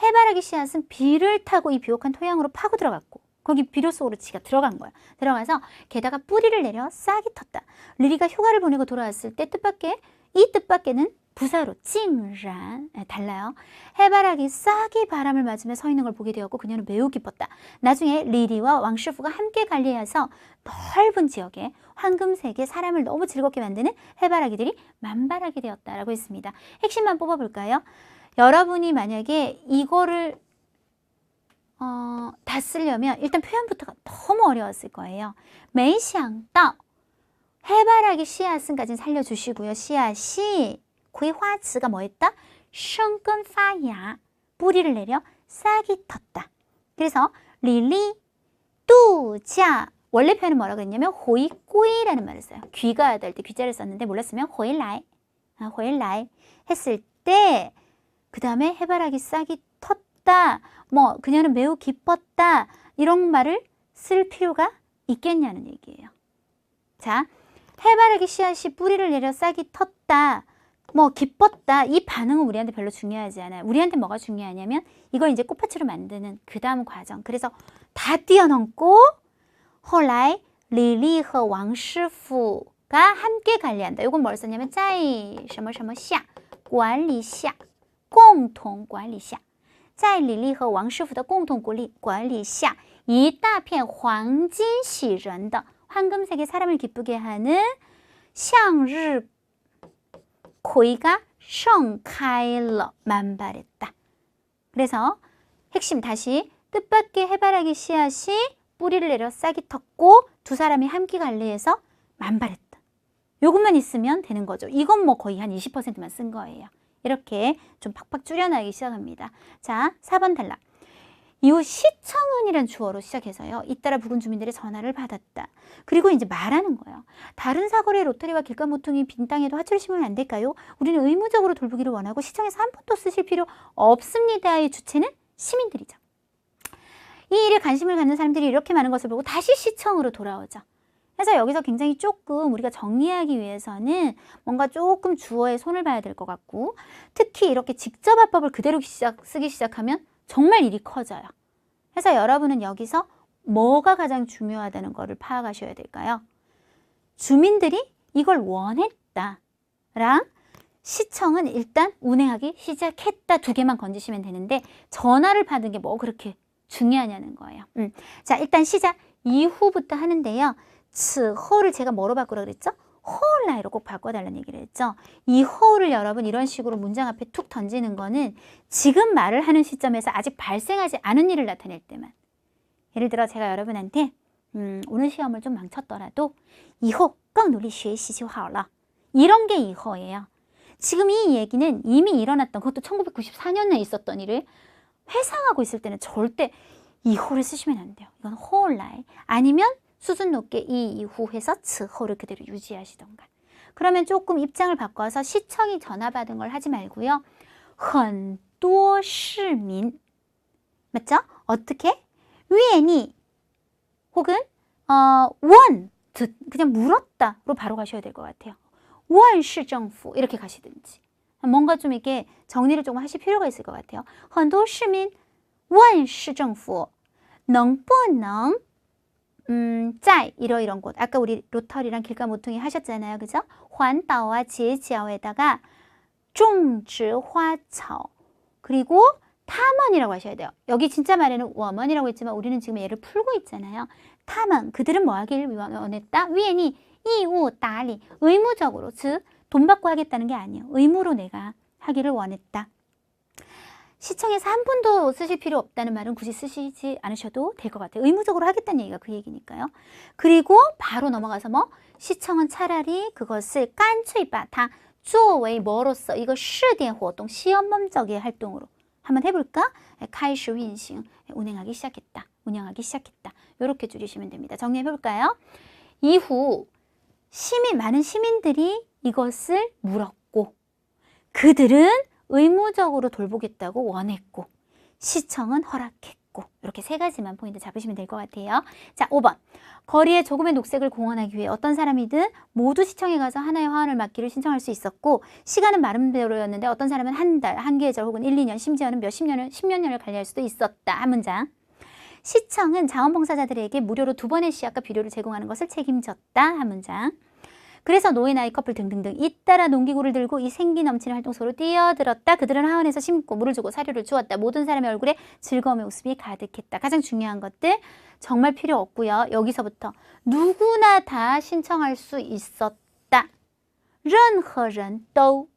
해바라기 씨앗은 비를 타고 이 비옥한 토양으로 파고 들어갔고 거기 비료 속으로 지가 들어간 거야. 들어가서 게다가 뿌리를 내려 싹이 텄다. 리리가 휴가를 보내고 돌아왔을 때 뜻밖에 이 뜻밖에는 부사로 찡란 달라요. 해바라기 싹이 바람을 맞으며 서 있는 걸 보게 되었고 그녀는 매우 기뻤다. 나중에 리리와 왕시푸가 함께 관리해서 넓은 지역에 황금색의 사람을 너무 즐겁게 만드는 해바라기들이 만발하게 되었다라고 했습니다. 핵심만 뽑아볼까요? 여러분이 만약에 이거를 다 쓰려면 일단 표현부터가 너무 어려웠을 거예요. 没想到 해바라기 씨앗은까지 살려주시고요. 씨앗이 구이화츠가 뭐했다? 生根发芽 뿌리를 내려 싹이 텄다. 그래서 리리 뚜자 원래 표현은 뭐라고 했냐면 호이꼬이라는 말을 써요. 귀가하다 할 때 귀자를 썼는데 몰랐으면 호일라이 호일라이 했을 때 그 다음에 해바라기 싹이 텄다. 뭐 그녀는 매우 기뻤다. 이런 말을 쓸 필요가 있겠냐는 얘기예요. 자, 해바라기 씨앗이 뿌리를 내려 싹이 텄다. 뭐 기뻤다. 이 반응은 우리한테 별로 중요하지 않아요. 우리한테 뭐가 중요하냐면 이걸 이제 꽃밭으로 만드는 그 다음 과정. 그래서 다 뛰어넘고 后来 리리和 왕师傅가 함께 관리한다. 이건 뭘 썼냐면 在什么什么下管理下共同管理下在李丽和王师傅的共同管理下一大片黄金喜人的 황금색의 사람을 기쁘게 하는 向日葵가 盛开了 만발했다. 그래서 핵심 다시 뜻밖의 해바라기 씨앗이 뿌리를 내려 싹이 텄고 두 사람이 함께 관리해서 만발했다. 요것만 있으면 되는 거죠. 이건 뭐 거의 한 20%만 쓴 거예요. 이렇게 좀 팍팍 줄여나가기 시작합니다. 자, 4번 탈락. 이후 시청은이란 주어로 시작해서요. 잇따라 부근 주민들의 전화를 받았다. 그리고 이제 말하는 거예요. 다른 사거리의 로터리와 길가 모퉁이 빈 땅에도 화초를 심으면 안 될까요? 우리는 의무적으로 돌보기를 원하고 시청에서 한 푼도 쓰실 필요 없습니다의 주체는 시민들이죠. 이 일에 관심을 갖는 사람들이 이렇게 많은 것을 보고 다시 시청으로 돌아오죠. 그래서 여기서 굉장히 조금 우리가 정리하기 위해서는 뭔가 조금 주어에 손을 봐야 될 것 같고 특히 이렇게 직접 화법을 그대로 쓰기 시작하면 정말 일이 커져요. 그래서 여러분은 여기서 뭐가 가장 중요하다는 것을 파악하셔야 될까요? 주민들이 이걸 원했다 랑 시청은 일단 운행하기 시작했다 두 개만 건지시면 되는데 전화를 받은 게 뭐 그렇게 중요하냐는 거예요. 자, 일단 시작 이후부터 하는데요. 此后를 제가 뭐로 바꾸라 그랬죠? 后来로 꼭 바꿔달라는 얘기를 했죠. 이后를 여러분 이런 식으로 문장 앞에 툭 던지는 거는 지금 말을 하는 시점에서 아직 발생하지 않은 일을 나타낼 때만. 예를 들어 제가 여러분한테 오늘 시험을 좀 망쳤더라도 以后更努力学习就好了 이런 게 이후예요. 지금 이 얘기는 이미 일어났던 그것도 1994년에 있었던 일을 회상하고 있을 때는 절대 이후를 쓰시면 안 돼요. 이건 后来 아니면 수준 높게 이 이후 해서 此后를 그대로 유지하시던가. 그러면 조금 입장을 바꿔서 시청이 전화 받은 걸 하지 말고요. 很多市民 맞죠? 어떻게? 위엔이 혹은 원 그냥 물었다로 바로 가셔야 될 것 같아요. 问市政府 이렇게 가시든지 뭔가 좀 이렇게 정리를 조금 하실 필요가 있을 것 같아요. 很多市民问市政府能不能在이러이런 곳 아까 우리 로터리랑 길가 모퉁이 하셨잖아요. 그죠? 环岛와 제지어에다가 种植花草 그리고 탐험이라고 하셔야 돼요. 여기 진짜 말에는 워먼이라고 했지만 우리는 지금 얘를 풀고 있잖아요. 탐험 그들은 뭐 하기를 원했다? 위엔이 이우 따리 의무적으로 즉 돈 받고 하겠다는 게 아니에요. 의무로 내가 하기를 원했다. 시청에서 한 푼도 쓰실 필요 없다는 말은 굳이 쓰시지 않으셔도 될 것 같아요. 의무적으로 하겠다는 얘기가 그 얘기니까요. 그리고 바로 넘어가서 뭐 시청은 차라리 그것을 깐추이바타 조웨이 뭐로써 이거 시디엔 활동 시험범적의 활동으로 한번 해볼까? 카이시 윈싱 운행하기 시작했다. 운영하기 시작했다. 이렇게 줄이시면 됩니다. 정리해볼까요? 이후 많은 시민들이 이것을 물었고 그들은 의무적으로 돌보겠다고 원했고 시청은 허락했고 이렇게 세 가지만 포인트 잡으시면 될 것 같아요. 자, 5번. 거리에 조금의 녹색을 공헌하기 위해 어떤 사람이든 모두 시청에 가서 하나의 화환을 맡기를 신청할 수 있었고 시간은 마름대로였는데 어떤 사람은 한 달, 한 계절 혹은 1, 2년, 심지어는 몇십 년을, 10몇 년을 관리할 수도 있었다. 한 문장. 시청은 자원봉사자들에게 무료로 2번의 씨앗과 비료를 제공하는 것을 책임졌다. 한 문장. 그래서 노인, 아이, 커플 등등등 잇따라 농기구를 들고 이 생기 넘치는 활동 속으로 뛰어들었다. 그들은 하원에서 심고 물을 주고 사료를 주었다. 모든 사람의 얼굴에 즐거움의 웃음이 가득했다. 가장 중요한 것들 정말 필요 없고요. 여기서부터 누구나 다 신청할 수 있었다. 任何人都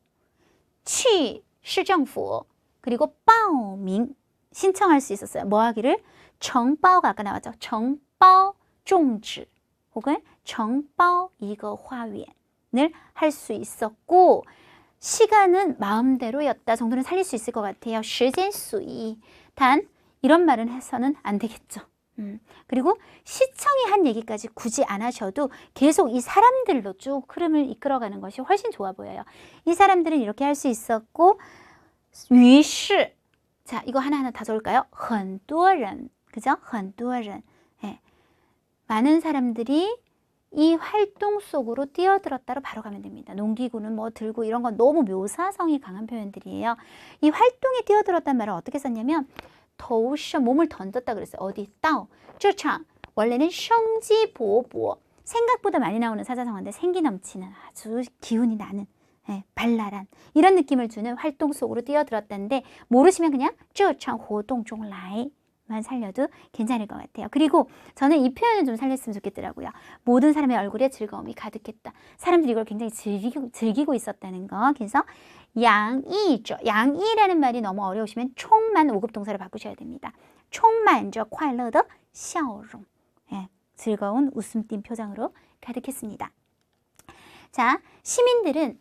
去市政府 그리고 报名 신청할 수 있었어요. 뭐 하기를? 정바오가 아까 나왔죠. 정바오 종지 혹은 정바오 이거 화園을 할 수 있었고 시간은 마음대로였다 정도는 살릴 수 있을 것 같아요. 时间随意. 단 이런 말은 해서는 안 되겠죠. 그리고 시청이 한 얘기까지 굳이 안 하셔도 계속 이 사람들로 쭉 흐름을 이끌어가는 것이 훨씬 좋아 보여요. 이 사람들은 이렇게 할 수 있었고 于是 자, 이거 하나하나 다 적을까요? 很多人 그죠? 很多人 네. 많은 사람들이 이 활동 속으로 뛰어들었다로 바로 가면 됩니다. 농기구는 뭐 들고 이런 건 너무 묘사성이 강한 표현들이에요. 이 활동에 뛰어들었다는 말을 어떻게 썼냐면 投射 몸을 던졌다 그랬어요. 어디? 到 这场 원래는 生机勃勃 생각보다 많이 나오는 사자성어인데 생기 넘치는 아주 기운이 나는 발랄한 이런 느낌을 주는 활동 속으로 뛰어들었다는데 모르시면 그냥 这场活动中来만 살려도 괜찮을 것 같아요. 그리고 저는 이 표현을 좀 살렸으면 좋겠더라고요. 모든 사람의 얼굴에 즐거움이 가득했다. 사람들이 이걸 굉장히 즐기고 있었다는 거. 그래서 양이죠. 양이라는 말이 너무 어려우시면 총만 5급 동사로 바꾸셔야 됩니다. 총만저 快乐的笑容 즐거운 웃음 띤 표정으로 가득했습니다. 자, 시민들은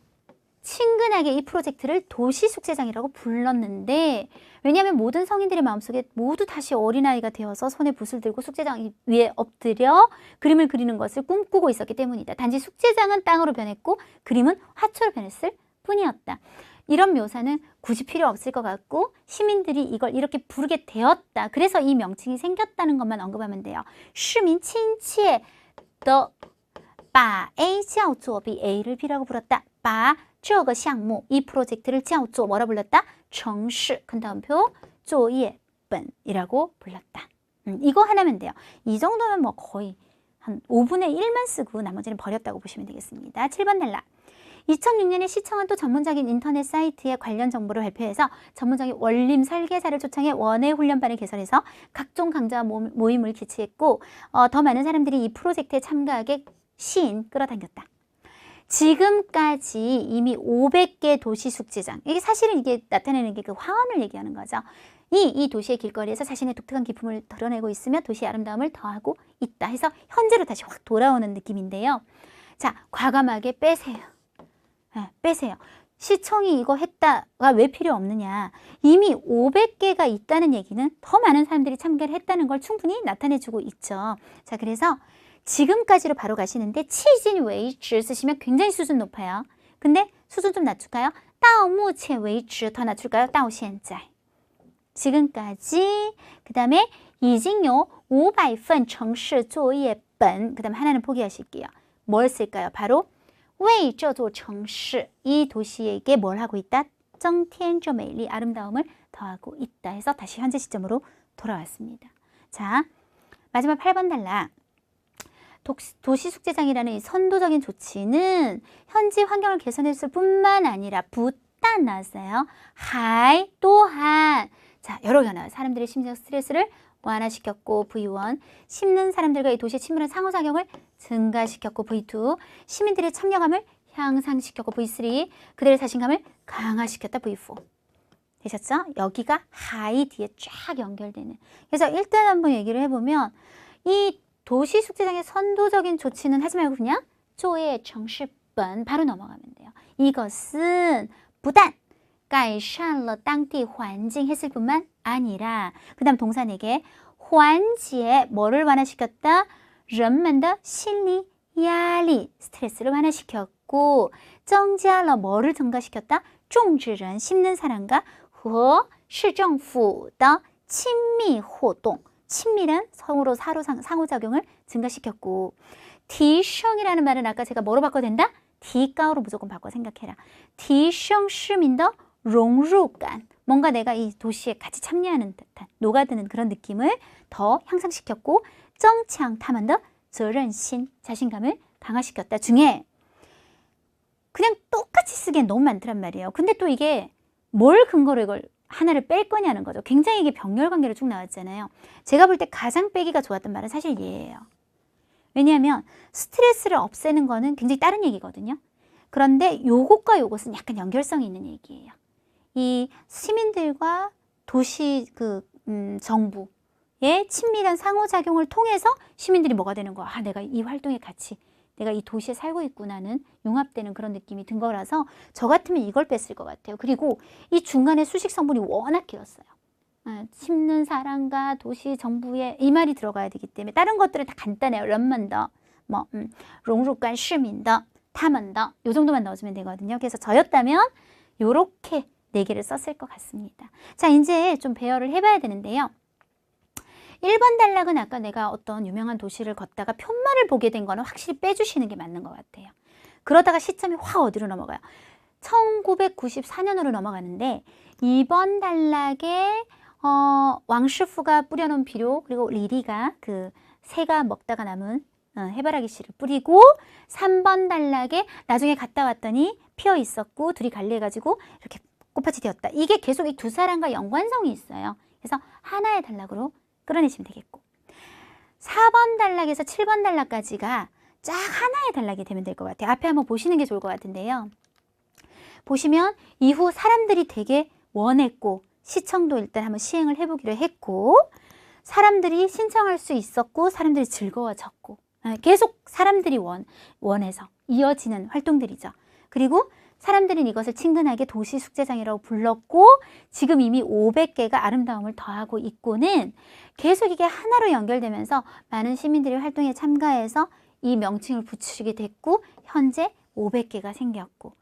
친근하게 이 프로젝트를 도시숙제장이라고 불렀는데 왜냐하면 모든 성인들의 마음속에 모두 다시 어린아이가 되어서 손에 붓을 들고 숙제장 위에 엎드려 그림을 그리는 것을 꿈꾸고 있었기 때문이다. 단지 숙제장은 땅으로 변했고 그림은 화초로 변했을 뿐이었다. 이런 묘사는 굳이 필요 없을 것 같고 시민들이 이걸 이렇게 부르게 되었다. 그래서 이 명칭이 생겼다는 것만 언급하면 돼요. 市民亲切的把 A 叫做 B A를 B라고 불렀다. 把这个项目 이 프로젝트를 叫做 뭐라 불렀다? 程式큰 다음표 作业本이라고 불렀다. 이거 하나면 돼요. 이 정도면 뭐 거의 한 5분의 1만 쓰고 나머지는 버렸다고 보시면 되겠습니다. 7번 달라. 2006년에 시청은 또 전문적인 인터넷 사이트에 관련 정보를 발표해서 전문적인 원림 설계사를 초청해 원예 훈련반을 개설해서 각종 강좌 모임을 개최했고 더 많은 사람들이 이 프로젝트에 참가하게 시인 끌어당겼다. 지금까지 이미 500개 도시 숙제장 이게 사실은 이게 나타내는 게 그 화원을 얘기하는 거죠. 이 도시의 길거리에서 자신의 독특한 기품을 드러내고 있으며 도시의 아름다움을 더하고 있다 해서 현재로 다시 확 돌아오는 느낌인데요. 자, 과감하게 빼세요. 빼세요. 시청이 이거 했다가 왜 필요 없느냐. 이미 500개가 있다는 얘기는 더 많은 사람들이 참가를 했다는 걸 충분히 나타내주고 있죠. 자, 그래서 지금까지로 바로 가시는데 치진 웨이즈 쓰시면 굉장히 수준 높아요. 근데 수준 좀 낮출까요? 到目前为止 더 낮출까요? 到现在 지금까지 그 다음에 已经有500份城市作业本그 다음에 하나는 포기하실게요. 뭘 쓸까요? 바로 为这座城市 이 도시에게 뭘 하고 있다? 增添着美丽 아름다움을 더하고 있다 해서 다시 현재 시점으로 돌아왔습니다. 자, 마지막 8번 달라. 도시숙제장이라는 이 선도적인 조치는 현지 환경을 개선했을 뿐만 아니라 부단 나왔어요. 하이 또한 자 여러 개 나와요. 사람들의 심리적 스트레스를 완화시켰고 V1 심는 사람들과 이 도시에 침몰한 상호작용을 증가시켰고 V2 시민들의 참여감을 향상시켰고 V3 그들의 자신감을 강화시켰다 V4 되셨죠? 여기가 하이 뒤에 쫙 연결되는 그래서 일단 한번 얘기를 해보면 이 도시숙제장의 선도적인 조치는 하지 말고 그냥 作业程式本 바로 넘어가면 돼요. 이것은 부단 改善了当地环境 했을 뿐만 아니라 그 다음 동사 4개 缓解 뭐를 완화시켰다? 人们的心理压力 스트레스를 완화시켰고 增加了 뭐를 증가시켰다? 种植人 심는 사람과 和市政府的亲密活动친밀한 서로 상호작용을 증가시켰고提升이라는 말은 아까 제가 뭐로 바꿔야 된다? 디가오로 무조건 바꿔 생각해라. 提升市民的融入感 뭔가 내가 이 도시에 같이 참여하는 듯한 녹아드는 그런 느낌을 더 향상시켰고 增强他们的责任心 자신감을 강화시켰다 중에 그냥 똑같이 쓰기엔 너무 많더란 말이에요. 근데 또 이게 뭘 근거로 이걸 하나를 뺄 거냐는 거죠. 굉장히 이게 병렬 관계로 쭉 나왔잖아요. 제가 볼 때 가장 빼기가 좋았던 말은 사실 얘예요. 왜냐하면 스트레스를 없애는 거는 굉장히 다른 얘기거든요. 그런데 요것과 요것은 약간 연결성이 있는 얘기예요. 이 시민들과 도시 정부의 친밀한 상호작용을 통해서 시민들이 뭐가 되는 거야. 아, 내가 이 활동에 같이 내가 이 도시에 살고 있구나는 융합되는 그런 느낌이 든 거라서 저 같으면 이걸 뺐을 것 같아요. 그리고 이 중간에 수식 성분이 워낙 길었어요. 심는 사람과 도시 정부의 이 말이 들어가야 되기 때문에 다른 것들은 다 간단해요. 런먼더, 롱루간 시민더, 타먼더 요 정도만 넣어주면 되거든요. 그래서 저였다면 요렇게 4개를 썼을 것 같습니다. 자, 이제 좀 배열을 해봐야 되는데요. 1번 단락은 아까 내가 어떤 유명한 도시를 걷다가 편말을 보게 된 거는 확실히 빼주시는 게 맞는 것 같아요. 그러다가 시점이 확 어디로 넘어가요? 1994년으로 넘어가는데 2번 단락에 왕시프가 뿌려놓은 비료 그리고 리리가 그 새가 먹다가 남은 해바라기 씨를 뿌리고 3번 단락에 나중에 갔다 왔더니 피어 있었고 둘이 관리해가지고 이렇게 꽃밭이 되었다. 이게 계속 이 두 사람과 연관성이 있어요. 그래서 하나의 단락으로 끌어내시면 되겠고 4번 단락에서 7번 단락까지가 쫙 하나의 단락이 되면 될 것 같아요. 앞에 한번 보시는 게 좋을 것 같은데요. 보시면 이후 사람들이 되게 원했고 시청도 일단 한번 시행을 해보기로 했고 사람들이 신청할 수 있었고 사람들이 즐거워졌고 계속 사람들이 원해서 이어지는 활동들이죠. 그리고 사람들은 이것을 친근하게 도시 숙제장이라고 불렀고 지금 이미 500개가 아름다움을 더하고 있고는 계속 이게 하나로 연결되면서 많은 시민들이 활동에 참가해서 이 명칭을 붙이게 됐고 현재 500개가 생겼고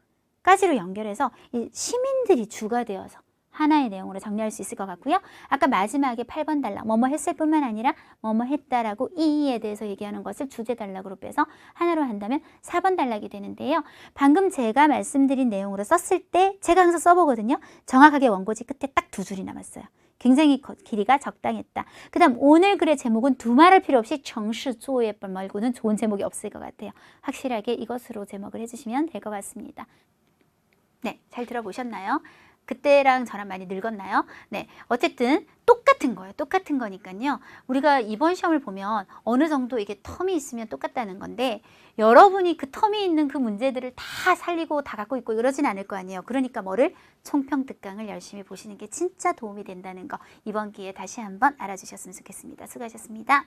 까지로 연결해서 이 시민들이 주가 되어서 하나의 내용으로 정리할 수 있을 것 같고요. 아까 마지막에 8번 단락 뭐뭐 했을 뿐만 아니라 뭐뭐 했다라고 이에 대해서 얘기하는 것을 주제 단락으로 빼서 하나로 한다면 4번 단락이 되는데요. 방금 제가 말씀드린 내용으로 썼을 때 제가 항상 써보거든요. 정확하게 원고지 끝에 딱 2줄이 남았어요. 굉장히 길이가 적당했다. 그 다음 오늘 글의 제목은 두말할 필요 없이 정시조의 법 말고는 좋은 제목이 없을 것 같아요. 확실하게 이것으로 제목을 해주시면 될 것 같습니다. 네, 잘 들어보셨나요? 그때랑 저랑 많이 늙었나요? 네, 어쨌든 똑같은 거예요. 똑같은 거니까요. 우리가 이번 시험을 보면 어느 정도 이게 텀이 있으면 똑같다는 건데 여러분이 그 텀이 있는 그 문제들을 다 살리고 다 갖고 있고 이러진 않을 거 아니에요. 그러니까 뭐를 총평특강을 열심히 보시는 게 진짜 도움이 된다는 거 이번 기회에 다시 한번 알아주셨으면 좋겠습니다. 수고하셨습니다.